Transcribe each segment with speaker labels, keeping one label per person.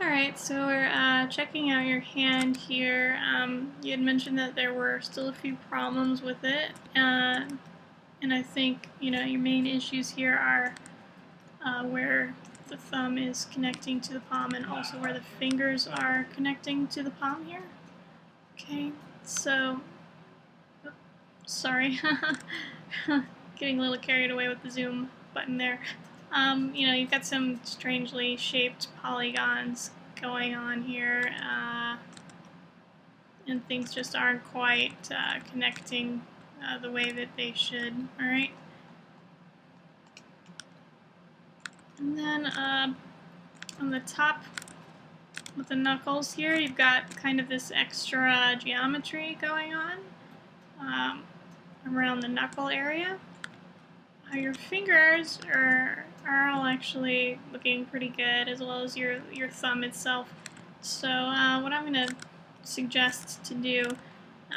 Speaker 1: Alright, so we're checking out your hand here. You had mentioned that there were still a few problems with it, and I think, your main issues here are where the thumb is connecting to the palm and also where the fingers are connecting to the palm here. Okay, so, oh, sorry, getting a little carried away with the zoom button there. You've got some strangely shaped polygons going on here, and things just aren't quite connecting the way that they should, alright? And then on the top with the knuckles here, you've got kind of this extra geometry going on around the knuckle area. Your fingers are all actually looking pretty good, as well as your thumb itself. So what I'm going to suggest to do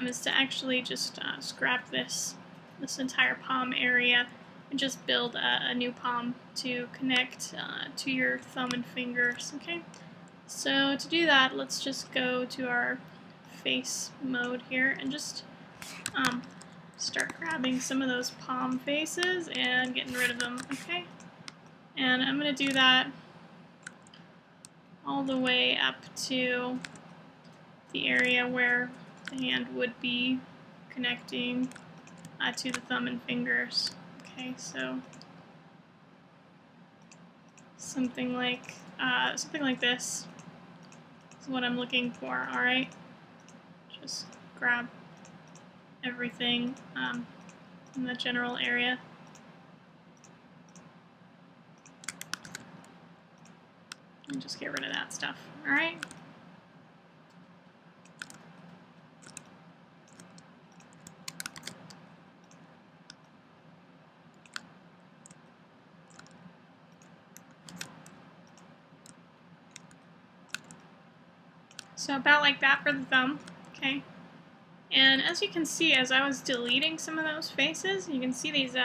Speaker 1: is to actually just scrap this entire palm area and just build a new palm to connect to your thumb and fingers. Okay, so to do that, let's just go to our face mode here and just start grabbing some of those palm faces and getting rid of them, okay? And I'm going to do that all the way up to the area where the hand would be connecting to the thumb and fingers. Okay, so something like this is what I'm looking for. All right, just grab everything in the general area. And just get rid of that stuff, alright? So about like that for the thumb, okay? And as you can see, as I was deleting some of those faces, you can see these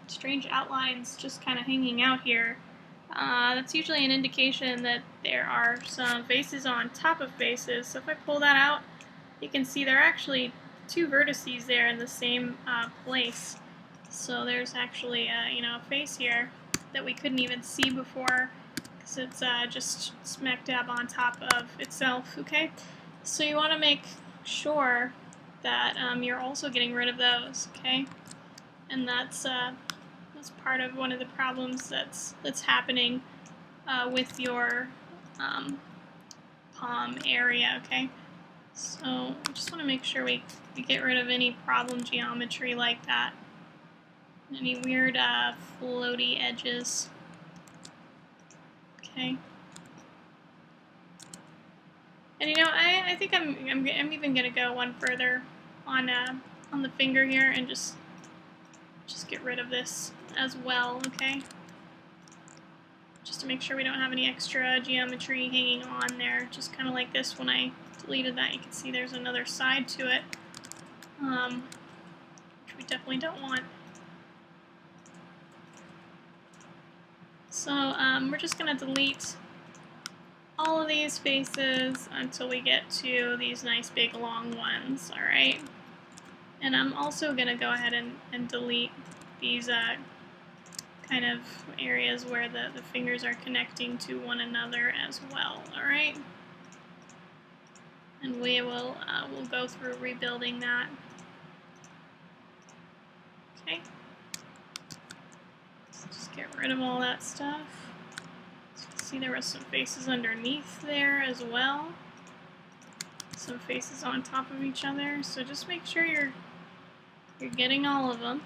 Speaker 1: strange outlines just kind of hanging out here. That's usually an indication that there are some faces on top of faces. So if I pull that out, you can see there are actually two vertices there in the same place. So there's actually a face here that we couldn't even see before because it's just smack dab on top of itself. Okay, so you want to make sure that you're also getting rid of those. Okay, and that's part of one of the problems that's happening with your palm area, okay? So I just want to make sure we get rid of any problem geometry like that. Any weird floaty edges. Okay. And I think I'm even gonna go one further on the finger here and just get rid of this as well, okay? Just to make sure we don't have any extra geometry hanging on there, just kind of like this. When I deleted that, you can see there's another side to it, which we definitely don't want. So we're just going to delete all of these faces until we get to these nice big long ones, alright? And I'm also going to go ahead and delete these kind of areas where the fingers are connecting to one another as well, alright? And we will we'll go through rebuilding that. Okay. So just get rid of all that stuff. So you can see there were some faces underneath there as well. Some faces on top of each other. So just make sure you're getting all of them.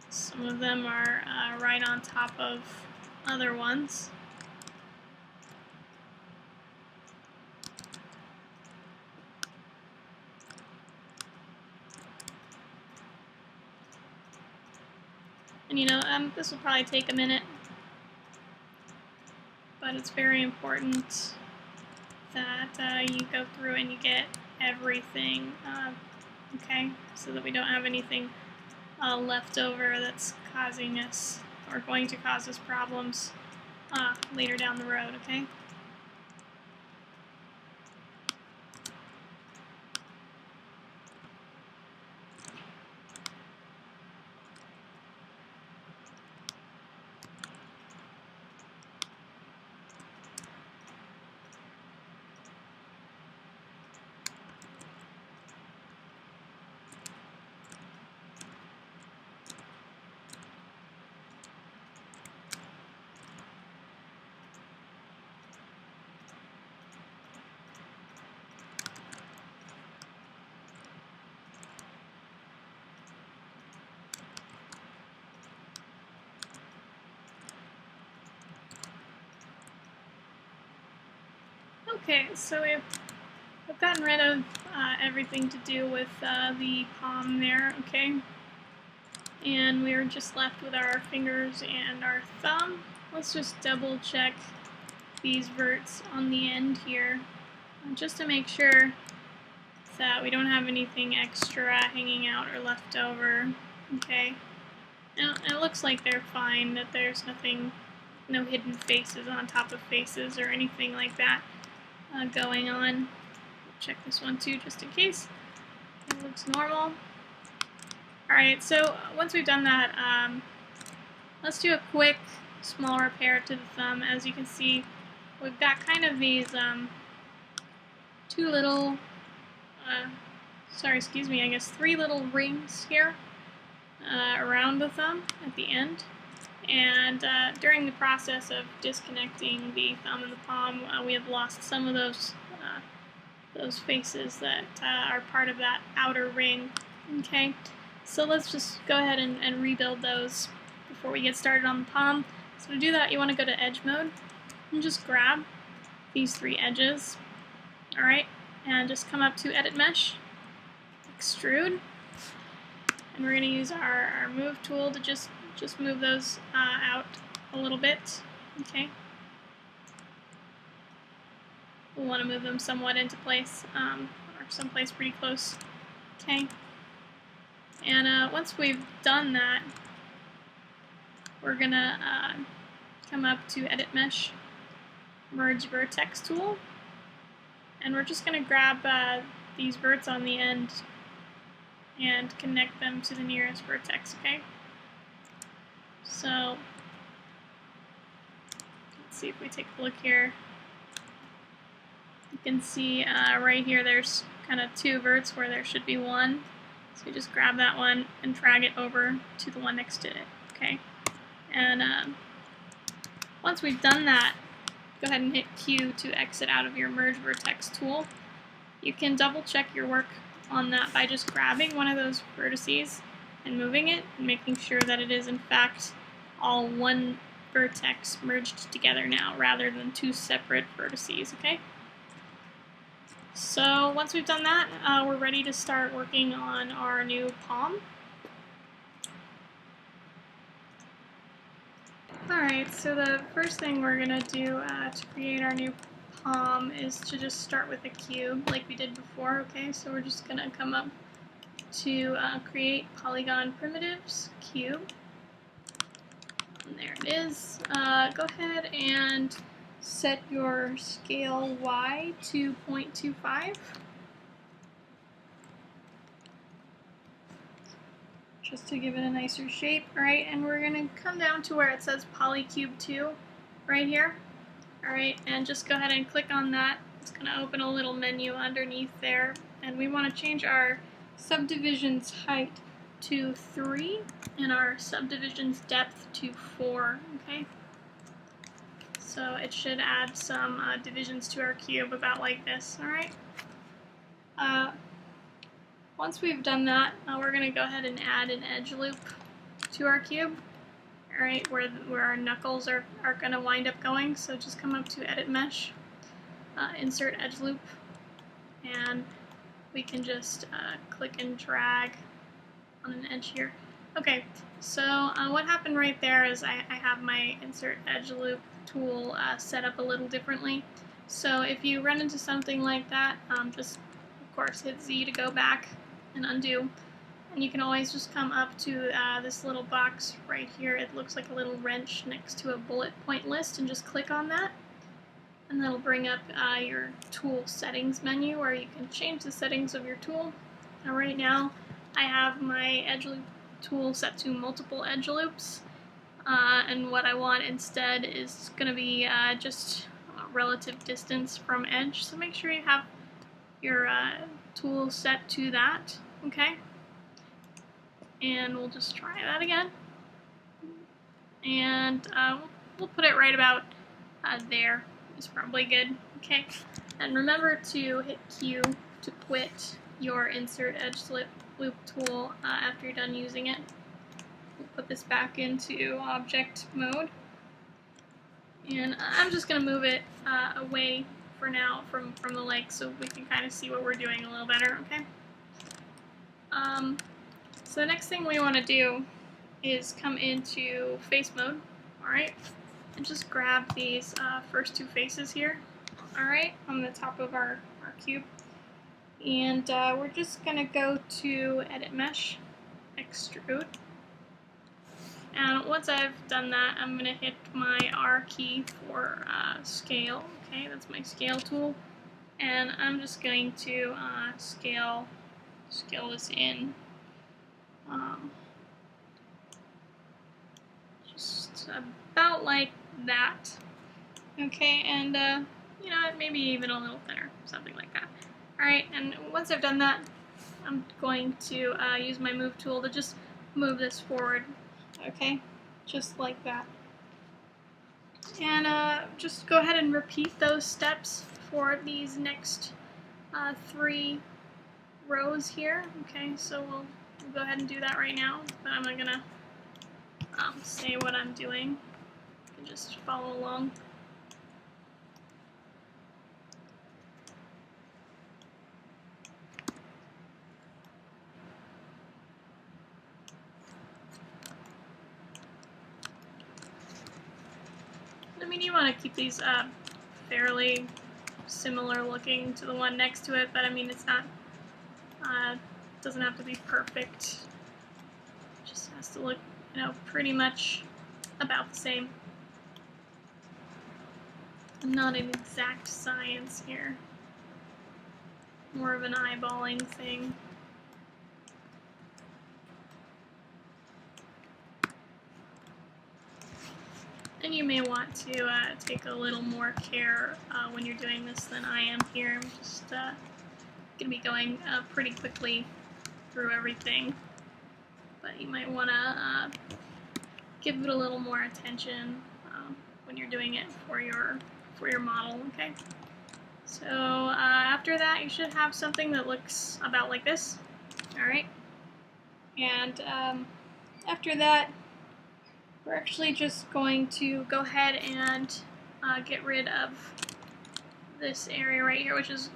Speaker 1: Some of them are right on top of other ones. And this will probably take a minute, but it's very important that you go through and you get everything, okay, so that we don't have anything left over that's causing us or going to cause us problems later down the road, okay? Okay, so we've gotten rid of everything to do with the palm there, okay? And we're just left with our fingers and our thumb. Let's just double check these verts on the end here, just to make sure that we don't have anything extra hanging out or left over, okay? And it looks like they're fine, that there's nothing, no hidden faces on top of faces or anything like that going on. Check this one too, just in case. It looks normal. Alright, so once we've done that, let's do a quick small repair to the thumb. As you can see, we've got kind of these two little, I guess 3 little rings here around the thumb at the end. And during the process of disconnecting the thumb and the palm, we have lost some of those faces that are part of that outer ring. Okay, so let's just go ahead and rebuild those before we get started on the palm. So to do that, you want to go to edge mode and just grab these 3 edges. Alright, and just come up to edit mesh, extrude, and we're going to use our move tool to just move those out a little bit. Okay, we'll want to move them somewhat into place, or someplace pretty close. Okay, and once we've done that, we're gonna come up to edit mesh, merge vertex tool, and we're just gonna grab these verts on the end and connect them to the nearest vertex. Okay, so let's see if we take a look here. You can see right here there's kind of 2 verts where there should be 1. So you just grab that one and drag it over to the one next to it. Okay, and once we've done that, go ahead and hit Q to exit out of your merge vertex tool. You can double check your work on that by just grabbing one of those vertices and moving it and making sure that it is in fact all one vertex merged together now rather than 2 separate vertices. Okay, so once we've done that, we're ready to start working on our new palm. Alright, so the first thing we're going to do to create our new palm is to just start with a cube like we did before. Okay, so we're just going to come up to create polygon primitives, cube. And there it is. Go ahead and set your scale Y to 0.25. Just to give it a nicer shape. Alright, and we're going to come down to where it says Polycube 2 right here. Alright, and just go ahead and click on that. It's going to open a little menu underneath there. And we want to change our subdivision's height to 3 and our subdivision's depth to 4. Okay? So it should add some divisions to our cube about like this. Alright? Once we've done that, we're going to go ahead and add an edge loop to our cube, alright, where our knuckles are going to wind up going. So just come up to edit mesh, insert edge loop, and we can just click and drag on an edge here. Okay, so what happened right there is I have my insert edge loop tool set up a little differently. So if you run into something like that, just of course hit Z to go back and undo, and you can always just come up to this little box right here. It looks like a little wrench next to a bullet point list, and just click on that, and that'll bring up your tool settings menu where you can change the settings of your tool. Now right now I have my edge loop tool set to multiple edge loops, and what I want instead is going to be just relative distance from edge, so make sure you have your tool set to that. Okay, and we'll just try that again, and we'll put it right about there. It's probably good. Okay, and remember to hit Q to quit your insert edge loop tool after you're done using it. We'll put this back into object mode, and I'm just going to move it away for now from the lake so we can kind of see what we're doing a little better, okay? So the next thing we want to do is come into face mode, alright? And just grab these first two faces here, alright, on the top of our cube. And we're just going to go to Edit Mesh, Extrude. And once I've done that, I'm going to hit my R key for scale. Okay, that's my scale tool. And I'm just going to scale this in. Just about like that. Okay, and you know, maybe even a little thinner, something like that. Alright, and once I've done that, I'm going to use my move tool to just move this forward. Okay, just like that. And just go ahead and repeat those steps for these next 3 rows here. Okay, so we'll go ahead and do that right now, but I'm not gonna say what I'm doing. You can just follow along. I mean, you want to keep these fairly similar looking to the one next to it, but I mean, it's not, doesn't have to be perfect. It just has to look, you know, pretty much about the same. Not an exact science here. More of an eyeballing thing. And you may want to take a little more care when you're doing this than I am here. I'm just going to be going pretty quickly through everything. But you might want to give it a little more attention when you're doing it for your model, okay? So after that, you should have something that looks about like this, alright? And after that, we're actually just going to go ahead and get rid of this area right here, which is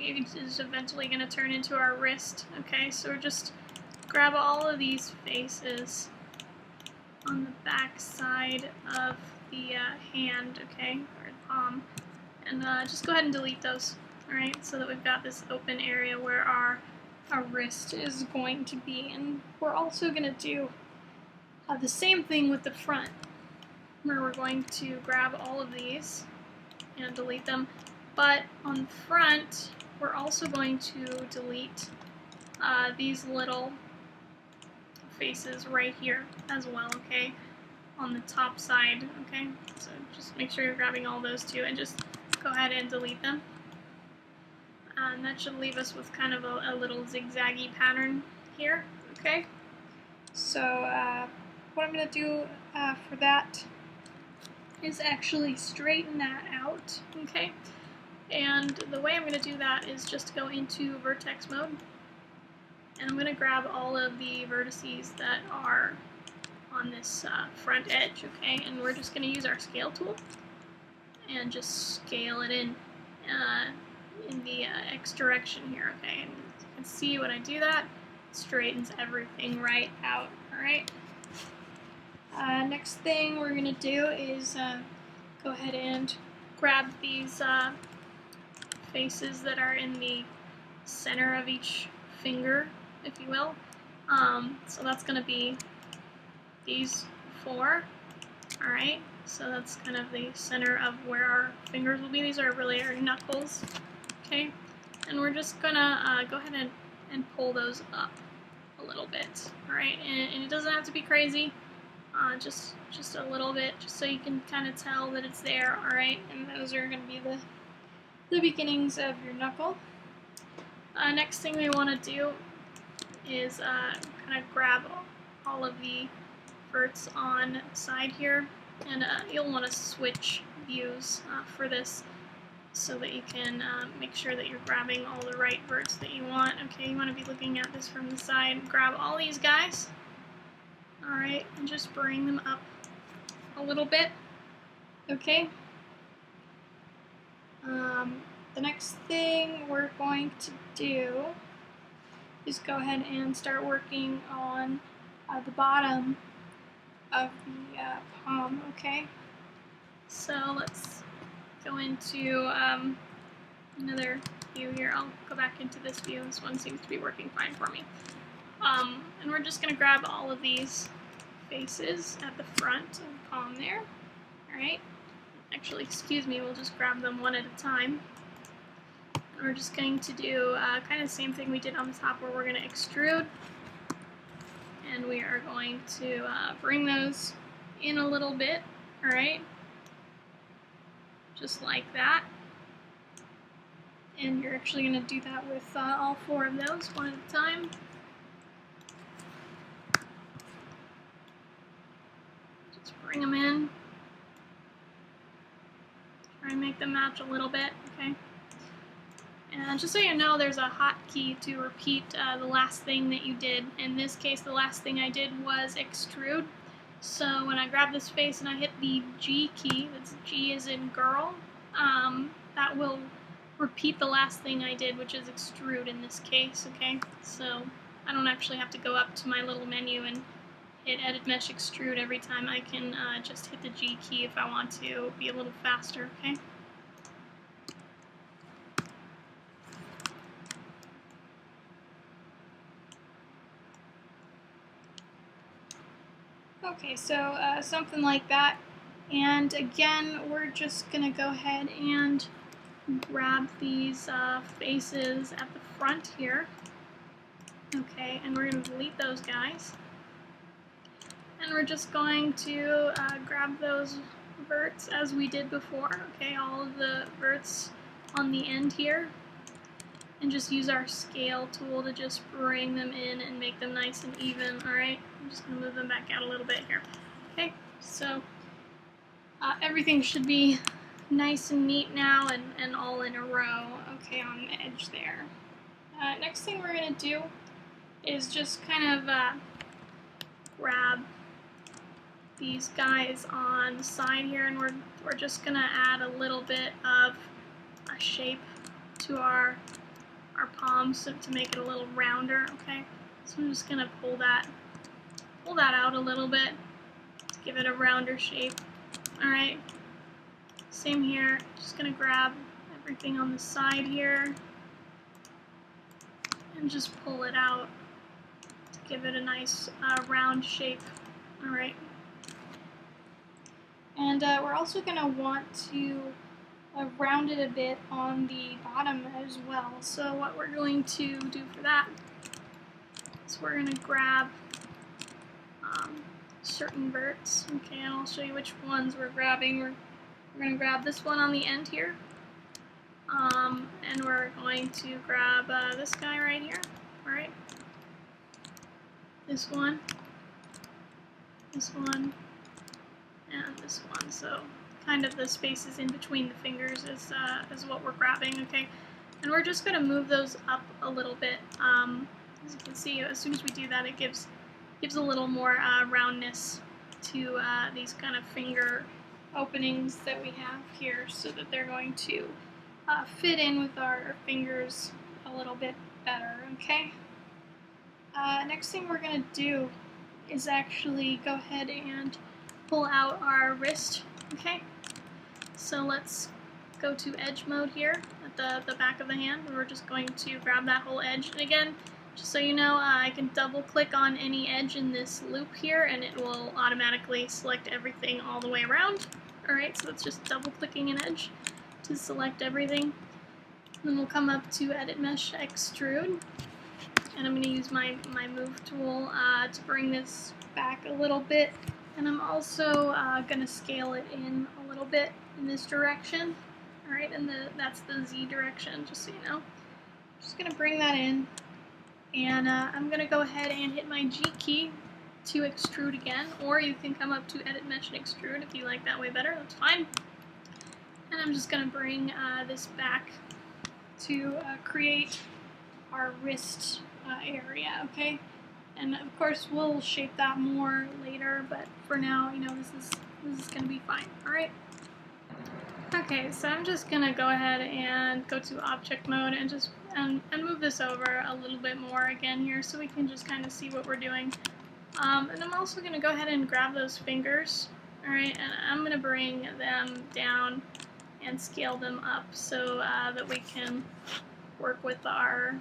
Speaker 1: eventually going to turn into our wrist. Okay, so we're just grab all of these faces on the back side of the hand, okay, or palm, and just go ahead and delete those. All right, so that we've got this open area where our wrist is going to be, and we're also going to do the same thing with the front, where we're going to grab all of these and delete them, but on the front, we're also going to delete these little faces right here as well, okay, on the top side, okay, so just make sure you're grabbing all those too, and just go ahead and delete them. And that should leave us with kind of a little zigzaggy pattern here, okay? So what I'm going to do for that is actually straighten that out, okay? And the way I'm going to do that is just go into vertex mode, and I'm going to grab all of the vertices that are on this front edge, okay? And we're just going to use our scale tool and just scale it in the X direction here, okay? And you can see when I do that, it straightens everything right out, alright? Next thing we're going to do is go ahead and grab these faces that are in the center of each finger, if you will. So that's going to be these 4, alright? So that's kind of the center of where our fingers will be. These are really our knuckles, okay? And we're just gonna go ahead and pull those up a little bit, alright? And it doesn't have to be crazy, just a little bit, just so you can kind of tell that it's there, alright? And those are gonna be the beginnings of your knuckle. Next thing we want to do is kind of grab all of the verts on the side here, and you'll want to switch views for this so that you can make sure that you're grabbing all the right verts that you want. Okay, you want to be looking at this from the side. Grab all these guys, alright, and just bring them up a little bit, okay? The next thing we're going to do is go ahead and start working on the bottom of the palm, okay? So let's go into another view here. I'll go back into this view. This one seems to be working fine for me. And we're just going to grab all of these faces at the front of the palm there. Alright? Actually, excuse me, we'll just grab them one at a time. And we're just going to do kind of the same thing we did on the top, where we're going to extrude. And we are going to bring those in a little bit, alright? Just like that. And you're actually going to do that with all 4 of those, one at a time. Just bring them in. Try and make them match a little bit, okay? And just so you know, there's a hotkey to repeat the last thing that you did. In this case, the last thing I did was extrude. So when I grab this face and I hit the G key, that's G as in girl, that will repeat the last thing I did, which is extrude in this case, okay? So I don't actually have to go up to my little menu and hit Edit Mesh Extrude every time. I can just hit the G key if I want to be a little faster, okay? Okay, so something like that. And again, we're just gonna go ahead and grab these faces at the front here. Okay, and we're gonna delete those guys. And we're just going to grab those verts as we did before. Okay, all of the verts on the end here. And just use our scale tool to just bring them in and make them nice and even, alright? I'm just going to move them back out a little bit here. Okay, so everything should be nice and neat now and all in a row, okay, on the edge there. Next thing we're going to do is just kind of grab these guys on the side here, and we're just going to add a little bit of a shape to our palms to make it a little rounder, okay? So I'm just gonna pull that out a little bit to give it a rounder shape. Alright. Same here. Just gonna grab everything on the side here and just pull it out to give it a nice round shape. Alright. And we're also gonna want to round it a bit on the bottom as well. So what we're going to do for that is we're going to grab certain verts, okay, and I'll show you which ones we're grabbing. We're going to grab this one on the end here, and we're going to grab this guy right here, alright, this one, and this one, so kind of the spaces in between the fingers is what we're grabbing, okay? And we're just going to move those up a little bit. As you can see, as soon as we do that, it gives a little more roundness to these kind of finger openings that we have here, so that they're going to fit in with our fingers a little bit better, okay? Next thing we're going to do is actually go ahead and pull out our wrist, okay? So let's go to edge mode here at the back of the hand, and we're just going to grab that whole edge. And again, just so you know, I can double click on any edge in this loop here and it will automatically select everything all the way around. Alright, so it's just double clicking an edge to select everything. Then we'll come up to Edit Mesh Extrude, and I'm going to use my move tool to bring this back a little bit. And I'm also going to scale it in a little bit in this direction. Alright, and that's the Z direction, just so you know. Just going to bring that in, and I'm going to go ahead and hit my G key to extrude again, or you can come up to Edit Mesh and Extrude if you like that way better, that's fine. And I'm just going to bring this back to create our wrist area, okay? And of course we'll shape that more later, but for now, you know, this is going to be fine. All right. Okay, so I'm just gonna go ahead and go to object mode and just and move this over a little bit more again here so we can just kind of see what we're doing. And I'm also gonna go ahead and grab those fingers, alright, and I'm gonna bring them down and scale them up so that we can work with our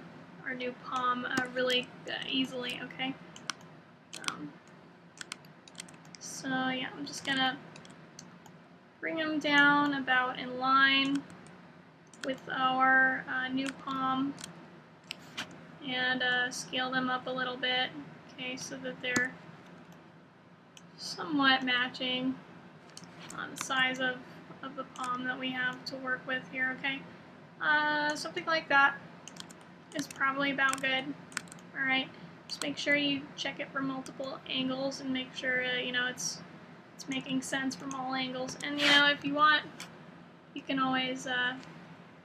Speaker 1: new palm really easily, okay? So yeah, I'm just gonna bring them down about in line with our new palm and scale them up a little bit, okay, so that they're somewhat matching on the size of the palm that we have to work with here, okay? Something like that is probably about good, alright? Just make sure you check it from multiple angles and make sure, you know, it's making sense from all angles. And, you know, if you want, you can always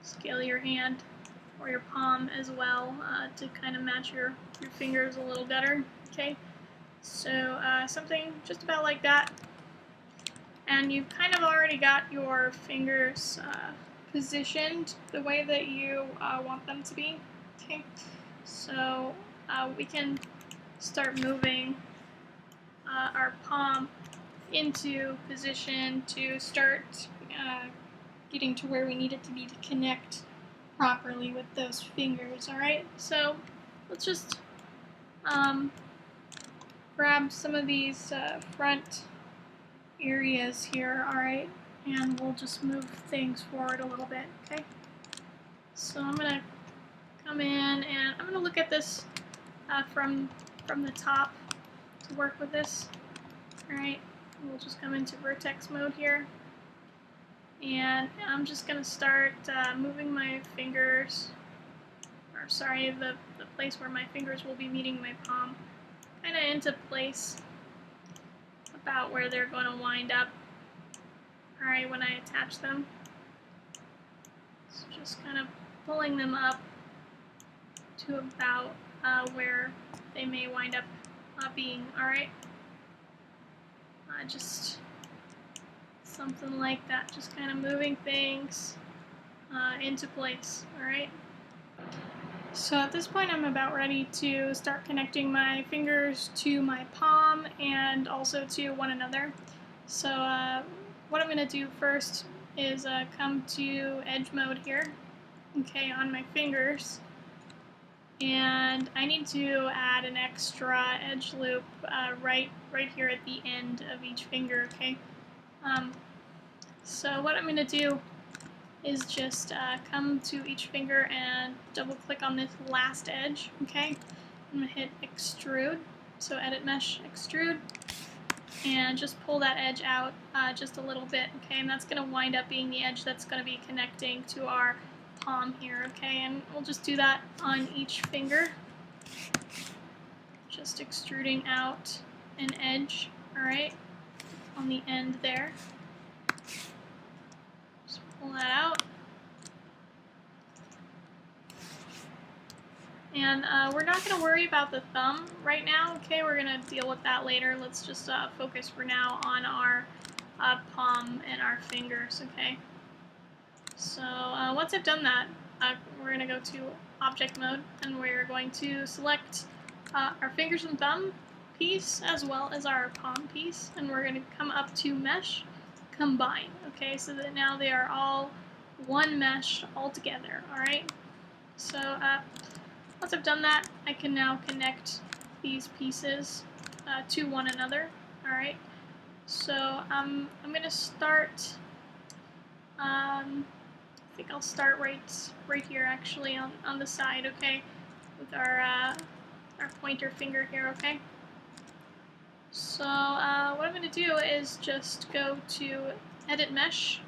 Speaker 1: scale your hand or your palm as well to kind of match your fingers a little better, okay? So something just about like that. And you've kind of already got your fingers positioned the way that you want them to be, okay? So we can start moving our palm into position to start getting to where we need it to be to connect properly with those fingers, alright? So let's just grab some of these front areas here, alright? And we'll just move things forward a little bit, okay? So I'm gonna come in and I'm gonna look at this from the top to work with this, alright? We'll just come into vertex mode here. And I'm just going to start moving my fingers, or sorry, the place where my fingers will be meeting my palm, kind of into place about where they're going to wind up, alright, when I attach them. So just kind of pulling them up to about where they may wind up being, alright? Just something like that, just kind of moving things into place, alright? So at this point I'm about ready to start connecting my fingers to my palm and also to one another. So what I'm going to do first is come to edge mode here, okay, on my fingers. And I need to add an extra edge loop right here at the end of each finger, okay? So what I'm going to do is just come to each finger and double click on this last edge, okay? I'm going to hit extrude, so edit mesh, extrude, and just pull that edge out just a little bit, okay? And that's going to wind up being the edge that's going to be connecting to our palm here, okay? And we'll just do that on each finger. Just extruding out an edge, alright, on the end there. Just pull that out. And we're not going to worry about the thumb right now, okay? We're going to deal with that later. Let's just focus for now on our palm and our fingers, okay? So once I've done that, we're going to go to object mode, and we're going to select our fingers and thumb piece as well as our palm piece, and we're going to come up to mesh, combine, okay? So that now they are all one mesh all together, alright? So once I've done that, I can now connect these pieces to one another, alright? So I'm going to start, I think I'll start right here actually on the side, okay? With our pointer finger here, okay? So what I'm going to do is just go to Edit Mesh,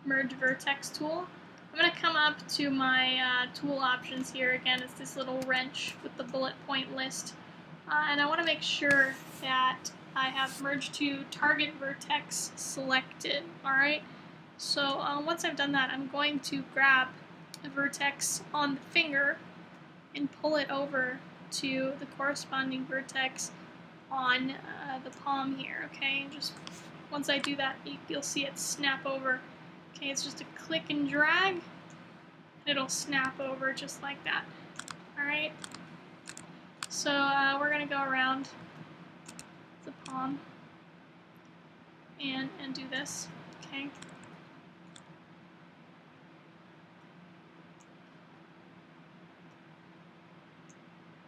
Speaker 1: Merge Vertex Tool. I'm going to come up to my tool options here. Again, it's this little wrench with the bullet point list. And I want to make sure that I have Merge to Target Vertex selected, alright? So once I've done that, I'm going to grab a vertex on the finger and pull it over to the corresponding vertex on the palm here, okay? And just once I do that, you'll see it snap over Okay, it's just a click and drag. It'll snap over just like that. Alright, so we're going to go around the palm and do this, okay?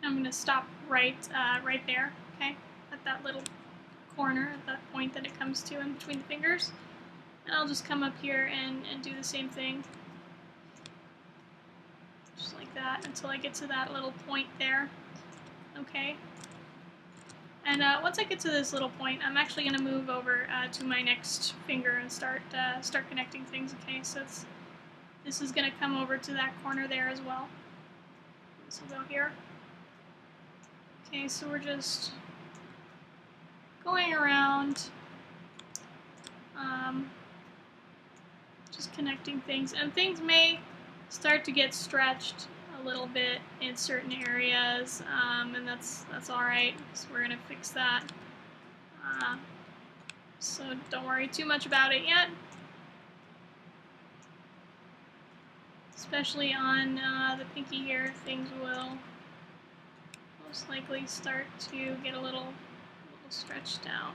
Speaker 1: I'm going to stop right there, okay? At that little corner, at that point that it comes to in between the fingers. And I'll just come up here and do the same thing. Just like that until I get to that little point there, okay? And once I get to this little point, I'm actually going to move over to my next finger and start connecting things, okay? So this is going to come over to that corner there as well. This will go here. Okay, so we're just going around, just connecting things, and things may start to get stretched a little bit in certain areas, and that's all right. So we're gonna fix that. So don't worry too much about it yet, especially on the pinky here. Things will most likely start to get a little stretched out.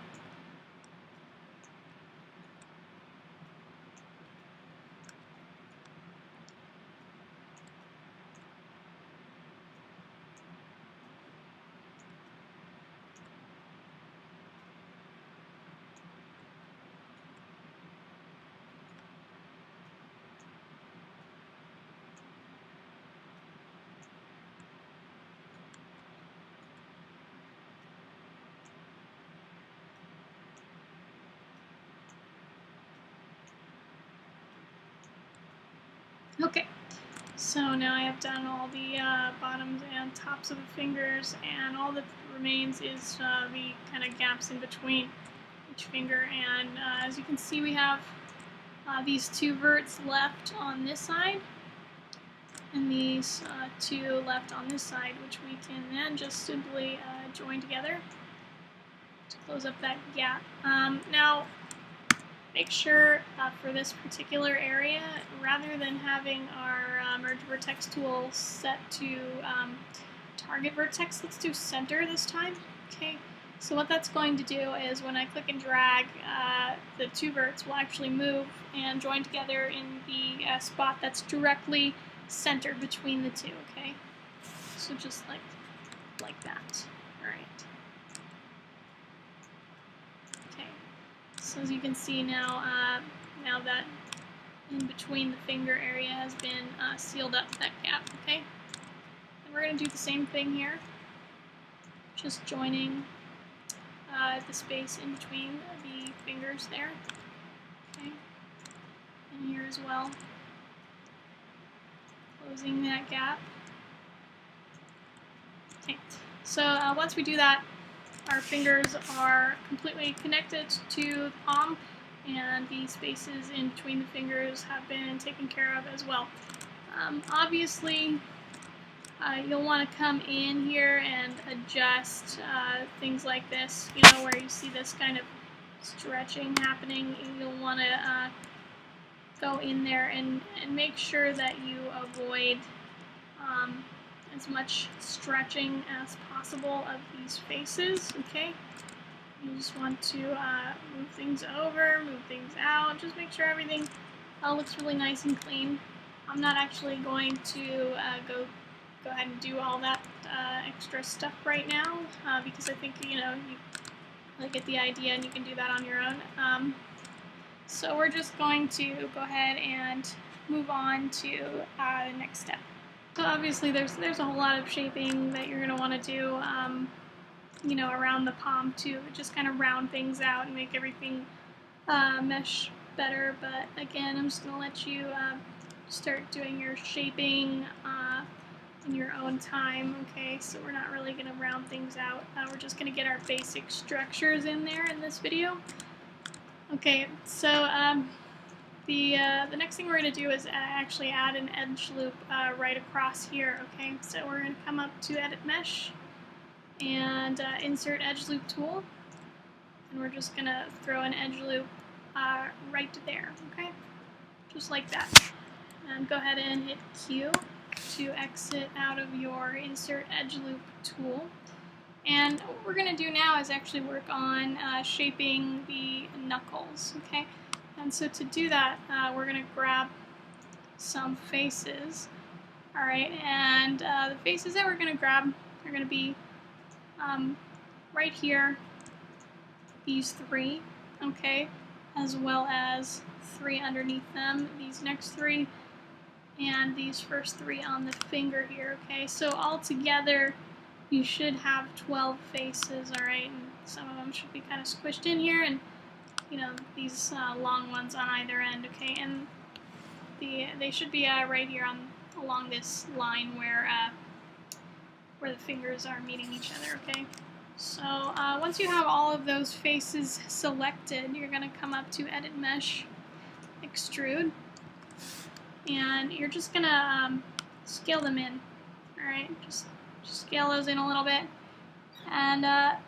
Speaker 1: Okay, so now I have done all the bottoms and tops of the fingers, and all that remains is the kind of gaps in between each finger. And as you can see, we have these two verts left on this side, and these two left on this side, which we can then just simply join together to close up that gap. Now, make sure for this particular area, rather than having our merge vertex tool set to target vertex, let's do center this time. Okay, so what that's going to do is when I click and drag, the two verts will actually move and join together in the spot that's directly centered between the two. Okay, so just like that. All right. So as you can see now, now that in between the finger area has been sealed up, that gap, okay? And we're going to do the same thing here, just joining the space in between the fingers there, okay? And here as well, closing that gap. Okay, so once we do that, our fingers are completely connected to the palm, and the spaces in between the fingers have been taken care of as well. Obviously, you'll want to come in here and adjust things like this, you know, where you see this kind of stretching happening. You'll want to go in there and make sure that you avoid as much stretching as possible of these faces, okay? You just want to move things over, move things out, just make sure everything looks really nice and clean. I'm not actually going to go ahead and do all that extra stuff right now because I think, you know, you really get the idea and you can do that on your own. So we're just going to go ahead and move on to the next step. So obviously there's a whole lot of shaping that you're going to want to do, you know, around the palm to just kind of round things out and make everything mesh better. But again, I'm just going to let you start doing your shaping in your own time, okay? So we're not really going to round things out. We're just going to get our basic structures in there in this video. Okay, so the next thing we're going to do is actually add an edge loop right across here, okay? So we're going to come up to Edit Mesh and insert Edge Loop tool, and we're just going to throw an edge loop right there, okay? just like that. And go ahead and hit Q to exit out of your Insert Edge Loop tool. And what we're going to do now is actually work on shaping the knuckles, okay? And so to do that, we're going to grab some faces, all right? And the faces that we're going to grab are going to be right here, these three, okay? As well as three underneath them, these next three, and these first three on the finger here, okay? So all together, you should have 12 faces, all right? And some of them should be kind of squished in here, and you know, these long ones on either end, okay? And they should be right here along this line where the fingers are meeting each other, okay? So once you have all of those faces selected, you're gonna come up to Edit Mesh, Extrude, and you're just gonna scale them in, all right? Just scale those in a little bit, and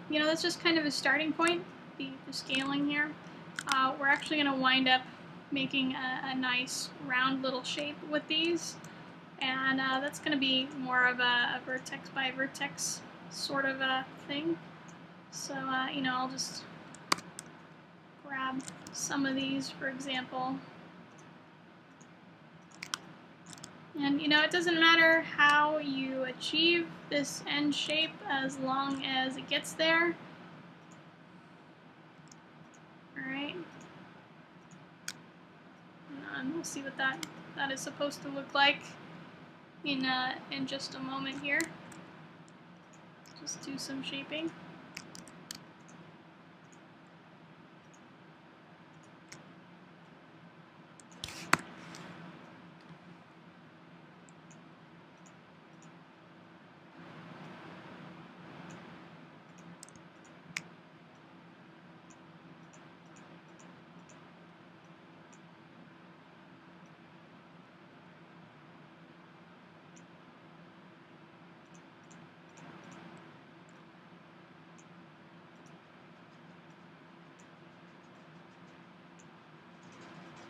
Speaker 1: you know, that's just kind of a starting point, the scaling here. We're actually gonna wind up making a nice round little shape with these, and that's gonna be more of a vertex by vertex sort of a thing. So you know, I'll just grab some of these, for example. And you know, it doesn't matter how you achieve this end shape as long as it gets there. Alright. And we'll see what that is supposed to look like in just a moment here. Just do some shaping.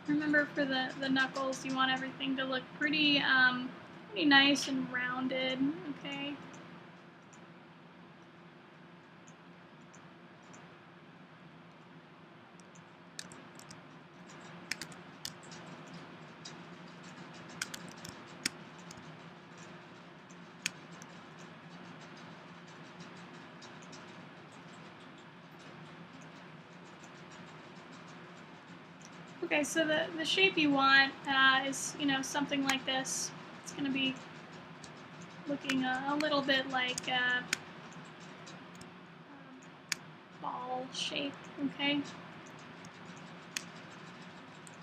Speaker 1: Remember, for the knuckles, you want everything to look pretty nice and rounded, okay? Okay, so the shape you want is, you know, something like this. It's going to be looking a little bit like a ball shape, okay?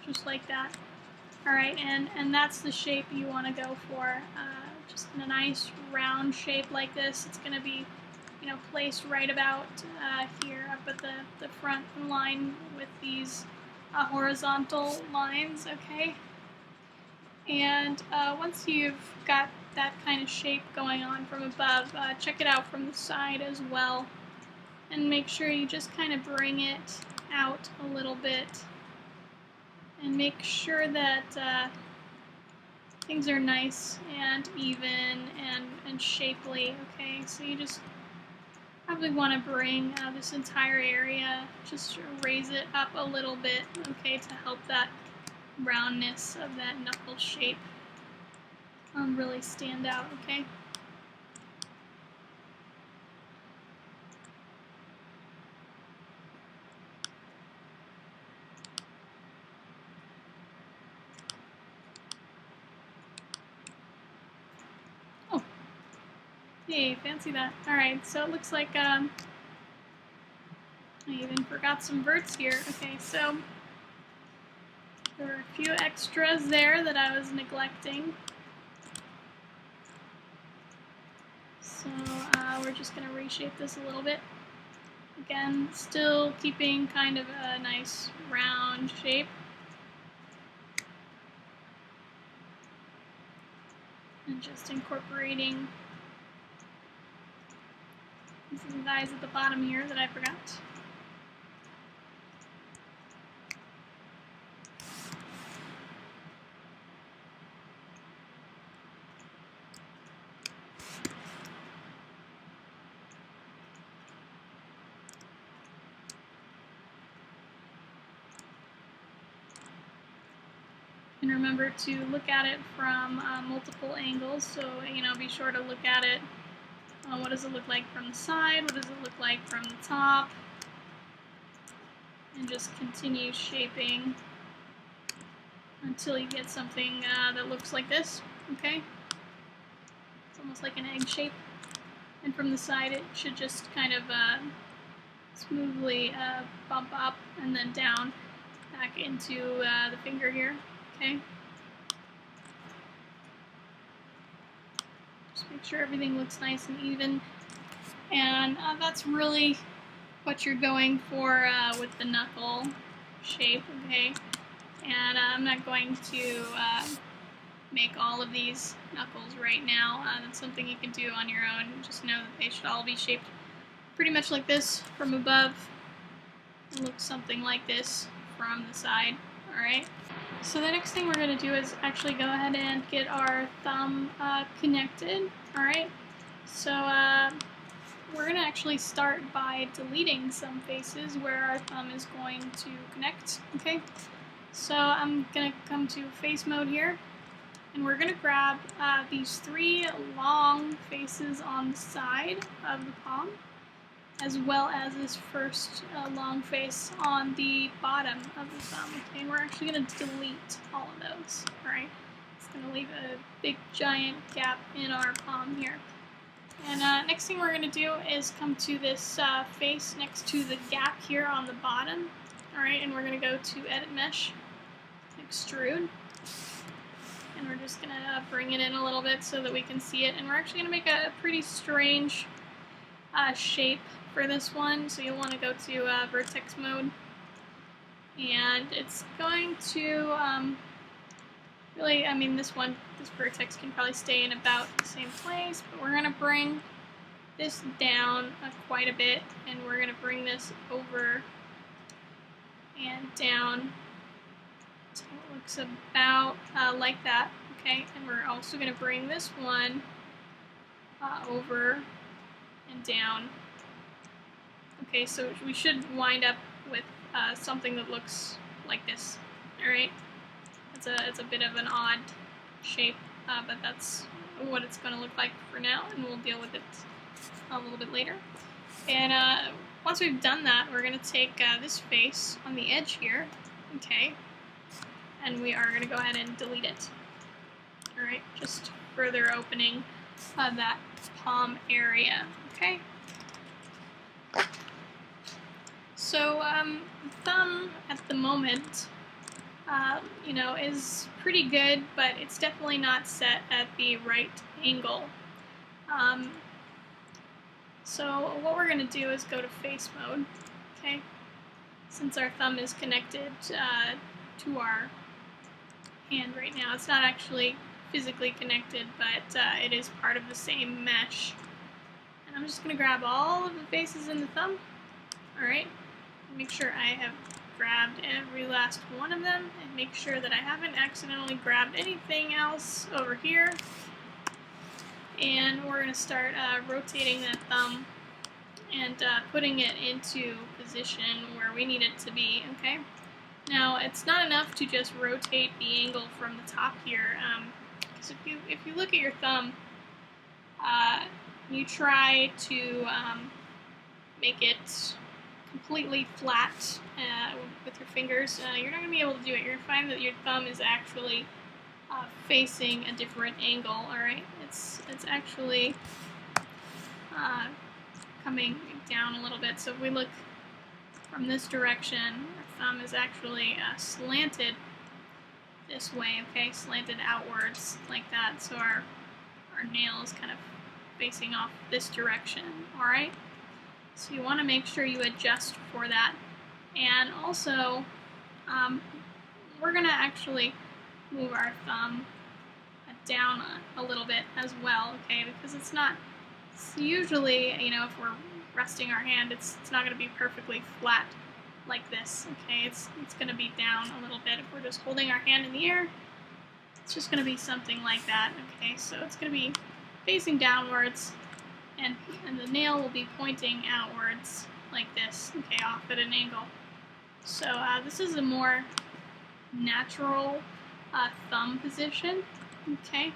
Speaker 1: Just like that. Alright, and that's the shape you want to go for. Just in a nice round shape like this. It's going to be, you know, placed right about here up at the front line with these horizontal lines, okay? And once you've got that kind of shape going on from above, check it out from the side as well. And make sure you just kind of bring it out a little bit. And make sure that things are nice and even and shapely, okay? So you just probably want to bring this entire area, just raise it up a little bit, okay, to help that roundness of that knuckle shape really stand out, okay? Oh, hey, fancy that. Alright, so it looks like I even forgot some verts here. Okay, so there were a few extras there that I was neglecting. So we're just going to reshape this a little bit. Again, still keeping kind of a nice round shape. And just incorporating some guys at the bottom here that I forgot. And remember to look at it from multiple angles, so be sure to look at it. What does it look like from the side? What does it look like from the top? And just continue shaping until you get something that looks like this, okay? It's almost like an egg shape. And from the side it should just kind of smoothly bump up and then down back into the finger here, okay? Just make sure everything looks nice and even. And that's really what you're going for with the knuckle shape, okay? And I'm not going to make all of these knuckles right now. That's something you can do on your own. Just know that they should all be shaped pretty much like this from above. It looks something like this from the side, alright? So the next thing we're going to do is actually go ahead and get our thumb connected, alright? So we're going to actually start by deleting some faces where our thumb is going to connect, okay? So I'm going to come to face mode here, and we're going to grab these 3 long faces on the side of the palm, as well as this first long face on the bottom of the thumb, okay? And we're actually going to delete all of those, alright? It's going to leave a big giant gap in our palm here. And next thing we're going to do is come to this face next to the gap here on the bottom. Alright, and we're going to go to Edit Mesh, Extrude. And we're just going to bring it in a little bit so that we can see it. And we're actually going to make a pretty strange shape for this one. So you'll want to go to Vertex Mode. And it's going to really, this vertex can probably stay in about the same place, but we're going to bring this down quite a bit, and we're going to bring this over and down so it looks about like that, okay? And we're also going to bring this one over and down. Okay, so we should wind up with something that looks like this, alright? It's a bit of an odd shape, but that's what it's going to look like for now, and we'll deal with it a little bit later. And once we've done that, we're going to take this face on the edge here, okay, and we are going to go ahead and delete it. Alright, just further opening that palm area, okay? So, thumb at the moment is pretty good, but it's definitely not set at the right angle. So what we're going to do is go to face mode, okay? Since our thumb is connected to our hand right now. It's not actually physically connected, but it is part of the same mesh. And I'm just going to grab all of the faces in the thumb, alright? Make sure I have grabbed every last one of them, and make sure that I haven't accidentally grabbed anything else over here. And we're going to start rotating that thumb and putting it into position where we need it to be, okay? Now, it's not enough to just rotate the angle from the top here, because if you look at your thumb, you try to make it completely flat with your fingers, you're not going to be able to do it. You're going to find that your thumb is actually facing a different angle, alright? It's actually coming down a little bit. So if we look from this direction, our thumb is actually slanted this way, okay? Slanted outwards like that. So our nail is kind of facing off this direction, alright? So you want to make sure you adjust for that. And also, we're going to actually move our thumb down a little bit as well, okay? Because it's usually, if we're resting our hand, it's not going to be perfectly flat like this, okay? It's going to be down a little bit. If we're just holding our hand in the air, it's just going to be something like that, okay? So it's going to be facing downwards, and the nail will be pointing outwards like this, okay, off at an angle. So this is a more natural thumb position. Okay,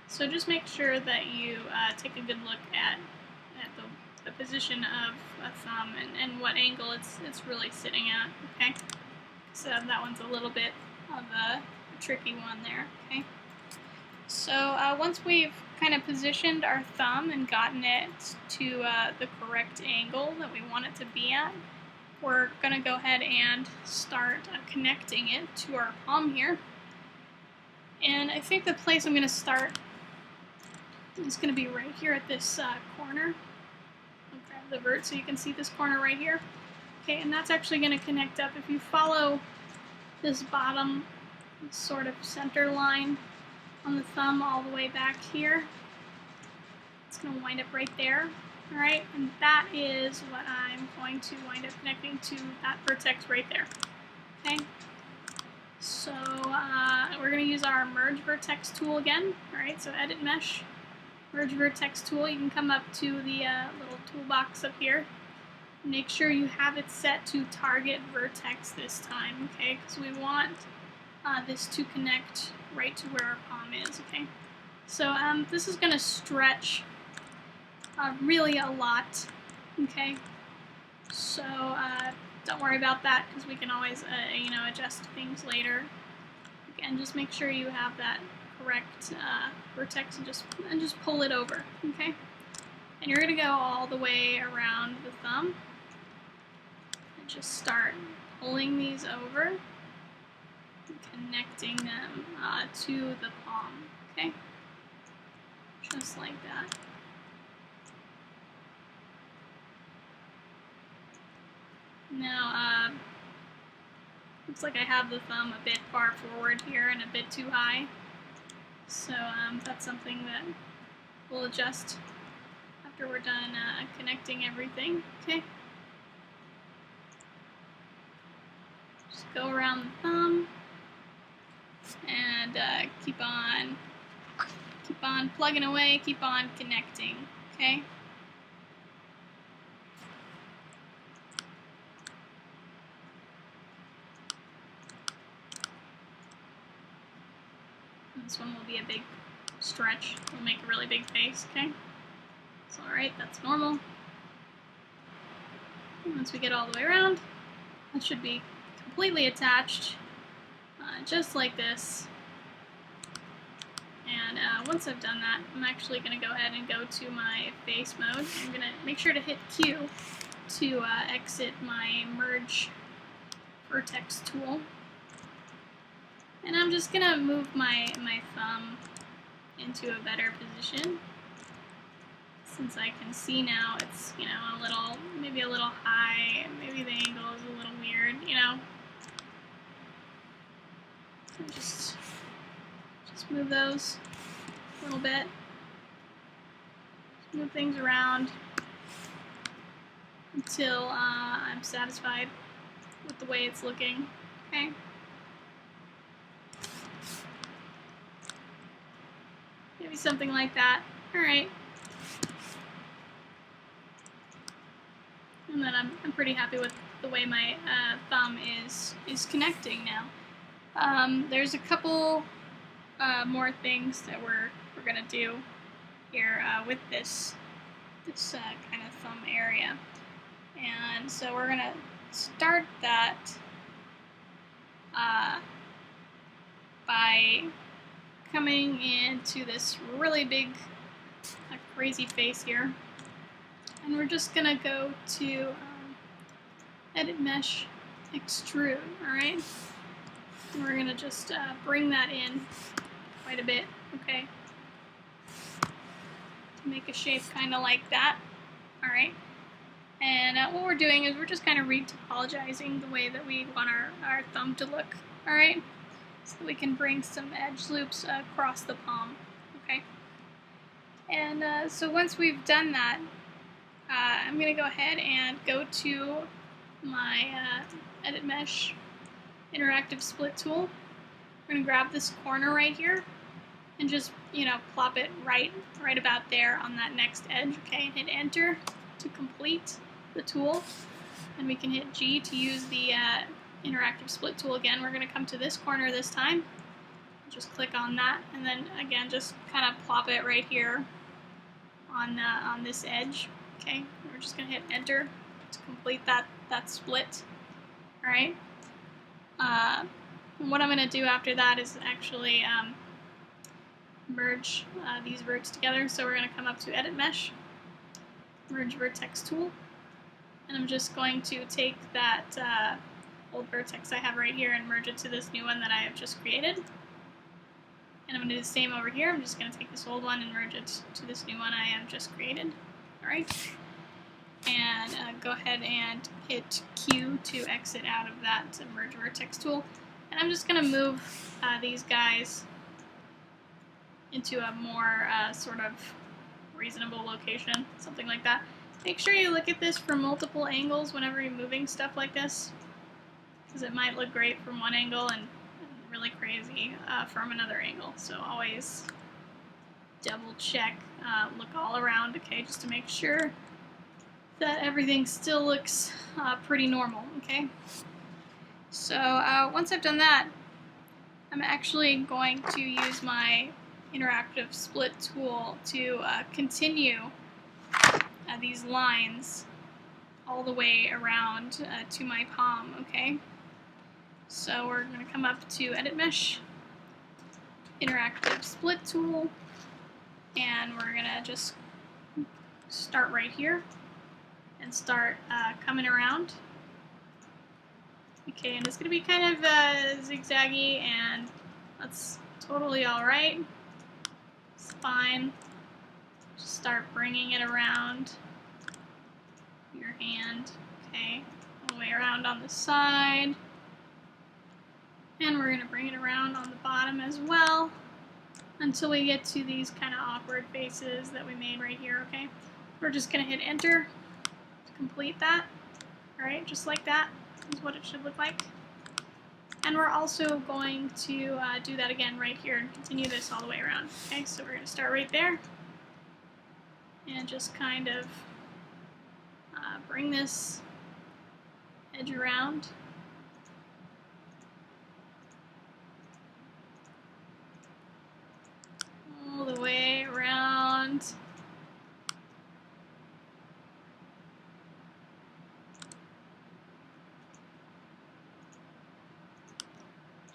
Speaker 1: so just make sure that you take a good look at the position of a thumb and what angle it's really sitting at. Okay, so that one's a little bit of a tricky one there. Okay, so once we've kind of positioned our thumb and gotten it to the correct angle that we want it to be at, we're going to go ahead and start connecting it to our palm here. And I think the place I'm going to start is going to be right here at this corner. I'll grab the vert so you can see this corner right here. Okay, and that's actually going to connect up. If you follow this bottom sort of center line on the thumb all the way back here, it's going to wind up right there. Alright, and that is what I'm going to wind up connecting to that vertex right there. Okay, so we're going to use our Merge Vertex tool again. Alright, so Edit Mesh, Merge Vertex tool. You can come up to the little toolbox up here. Make sure you have it set to Target Vertex this time, okay, because we want this to connect right to where our palm is, okay. So this is going to stretch really a lot, okay, so don't worry about that because we can always adjust things later. Again, just make sure you have that correct vertex and just pull it over, okay, and you're going to go all the way around the thumb and just start pulling these over and connecting them to the palm, okay, just like that. Now, looks like I have the thumb a bit far forward here and a bit too high, so that's something that we'll adjust after we're done connecting everything, okay? Just go around the thumb and keep on plugging away, keep on connecting, okay? This one will be a big stretch. We'll make a really big face, okay? It's alright, that's normal. And once we get all the way around, that should be completely attached, just like this. And once I've done that, I'm actually going to go ahead and go to my face mode. I'm going to make sure to hit Q to exit my Merge Vertex tool. And I'm just going to move my thumb into a better position. Since I can see now, it's, maybe a little high, maybe the angle is a little weird, So just move those a little bit. Just move things around until I'm satisfied with the way it's looking, okay? Maybe something like that. Alright. And then I'm pretty happy with the way my thumb is connecting now. There's a couple more things that we're gonna do here with this kind of thumb area, and so we're gonna start that by coming into this really big crazy face here, and we're just gonna go to Edit Mesh, Extrude, alright? And we're gonna just bring that in quite a bit, okay? To make a shape kind of like that, alright? And what we're doing is we're just kind of retopologizing the way that we want our thumb to look, alright? So that we can bring some edge loops across the palm, okay? And so once we've done that, I'm going to go ahead and go to my Edit Mesh Interactive Split tool. We're going to grab this corner right here and just, plop it right about there on that next edge, okay? And hit Enter to complete the tool. And we can hit G to use the Interactive Split tool again. We're going to come to this corner this time just click on that, and then again, just kind of plop it right here on this edge. Okay, we're just gonna hit enter to complete that split. All right. What I'm gonna do after that is actually merge these verts together. So we're gonna come up to Edit Mesh, Merge Vertex Tool, and I'm just going to take that old vertex I have right here and merge it to this new one that I have just created. And I'm going to do the same over here. I'm just going to take this old one and merge it to this new one I have just created. Alright. And go ahead and hit Q to exit out of that Merge Vertex tool. And I'm just going to move these guys into a more sort of reasonable location, something like that. Make sure you look at this from multiple angles whenever you're moving stuff like this, because it might look great from one angle and really crazy from another angle. So always double check, look all around, okay, just to make sure that everything still looks pretty normal, okay? So once I've done that, I'm actually going to use my interactive split tool to continue these lines all the way around to my palm, okay? So we're going to come up to Edit Mesh, Interactive Split Tool, and we're going to just start right here and start coming around. Okay, and it's going to be kind of zigzaggy, and that's totally alright. It's fine. Just start bringing it around your hand, okay, all the way around on the side. And we're going to bring it around on the bottom as well until we get to these kind of awkward faces that we made right here, okay? We're just going to hit enter to complete that. Alright, just like that is what it should look like. And we're also going to do that again right here and continue this all the way around. Okay, so we're going to start right there and just kind of bring this edge around. All the way around.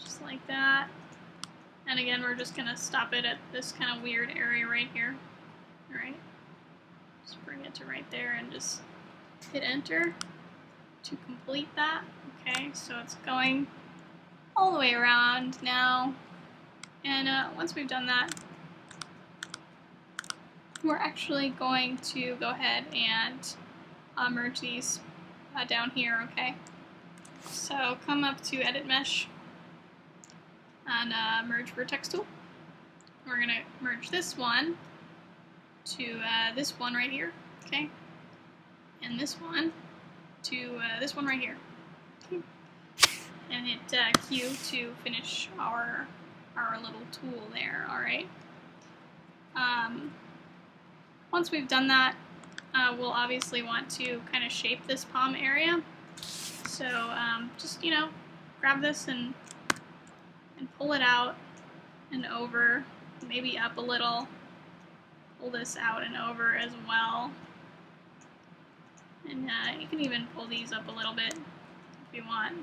Speaker 1: Just like that. And again, we're just going to stop it at this kind of weird area right here. Alright. Just bring it to right there and just hit enter to complete that. Okay, so it's going all the way around now. And once we've done that, we're actually going to go ahead and merge these down here, okay? So come up to Edit Mesh and Merge Vertex Tool. We're going to merge this one to this one right here, okay? And this one to this one right here. Okay. And hit Q to finish our little tool there, alright? Once we've done that, we'll obviously want to kind of shape this palm area. So just, you know, grab this and pull it out and over, maybe up a little. Pull this out and over as well. And you can even pull these up a little bit if you want.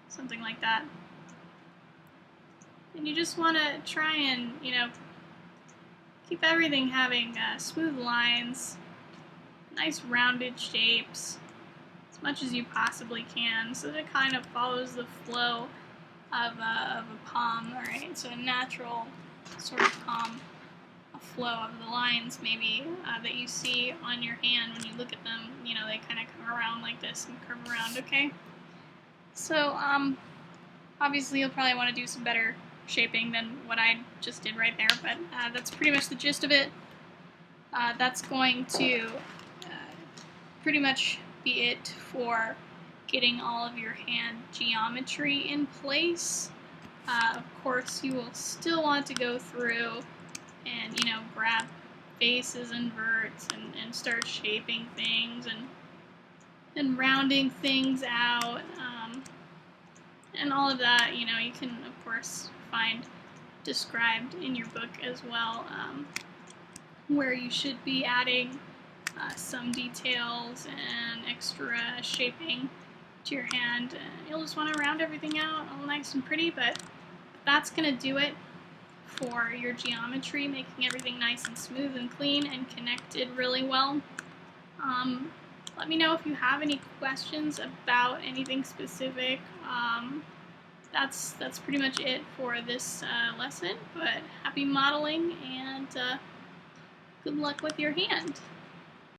Speaker 1: Something like that. And you just want to try and, you know, keep everything having smooth lines, nice rounded shapes, as much as you possibly can, so that it kind of follows the flow of a palm, alright? So a natural sort of palm, a flow of the lines maybe that you see on your hand when you look at them, you know, they kind of come around like this and curve around, okay? So, obviously you'll probably want to do some better shaping than what I just did right there, but that's pretty much the gist of it. That's going to pretty much be it for getting all of your hand geometry in place. Of course, you will still want to go through and, you know, grab faces and verts and start shaping things and rounding things out. And all of that, you know, you can, of course, find described in your book as well, where you should be adding some details and extra shaping to your hand. You'll just want to round everything out all nice and pretty, but that's going to do it for your geometry, making everything nice and smooth and clean and connected really well. Let me know if you have any questions about anything specific. That's pretty much it for this lesson, but happy modeling and good luck with your hand.